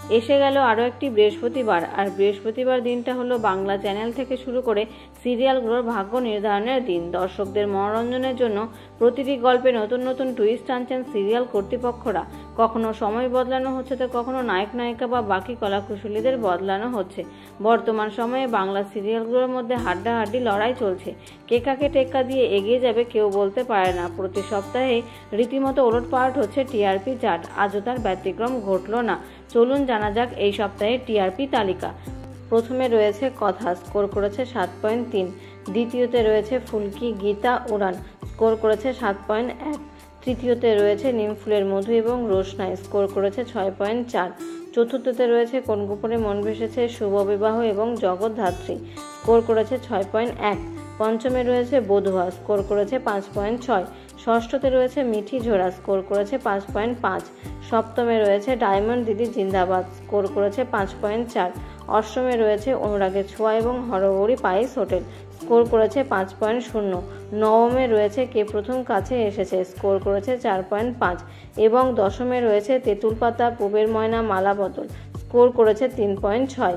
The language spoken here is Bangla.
এসে গেল আরও একটি বৃহস্পতিবার, আর বৃহস্পতিবার দিনটা হলো বাংলা চ্যানেল থেকে শুরু করে সিরিয়ালগুলোর ভাগ্য নির্ধারণের দিন। দর্শকদের মনোরঞ্জনের জন্য প্রতিটি গল্পে নতুন নতুন টুইস্ট আনছেন সিরিয়াল কর্তৃপক্ষরা। কখনো সময় বদলানো হচ্ছে, তো কখনো নায়ক নায়িকা বা বাকি কলাকুশলীদের বদলানো হচ্ছে। বর্তমান সময়ে বাংলা সিরিয়ালগুলোর মধ্যে হাড্ডাহাড্ডি লড়াই চলছে। কে কাকে টেক্কা দিয়ে এগিয়ে যাবে কেউ বলতে পারে না। প্রতি সপ্তাহে রীতিমতো ওলটপালট হচ্ছে টিআরপি চার্ট। আজও তার ব্যতিক্রম ঘটল না। চলুন জানা যাক এই সপ্তাহের টিআরপি তালিকা। প্রথমে রয়েছে কথা, স্কোর করেছে 7.3। দ্বিতীয়তে রয়েছে ফুলকি গীতা উড়ান, স্কোর করেছে 7.1। তৃতীয়তে রয়েছে নিমফুলের মধু এবং রোশনাই, স্কোর করেছে 6.4। চতুর্থতে রয়েছে কোন গোপনে মন ভেসেছে, শুভ বিবাহ এবং জগৎধাত্রী, স্কোর করেছে 6.1। পঞ্চমে রয়েছে বধুয়া, স্কোর করেছে 5.6। ষষ্ঠতে রয়েছে মিঠি ঝোড়া, স্কোর করেছে 5.5। সপ্তমে রয়েছে ডায়মন্ড দিদি জিন্দাবাদ, স্কোর করেছে 5.4। অষ্টমে রয়েছে অনুরাগের ছোঁয়া এবং হরগৌরী পাইস হোটেল, স্কোর করেছে 5.0। নবমে রয়েছে কে প্রথম কাছে এসেছে, স্কোর করেছে 4.5। এবং দশমে রয়েছে তেঁতুল পাতা পুবের ময়না মালা বদল, স্কোর করেছে 3.6।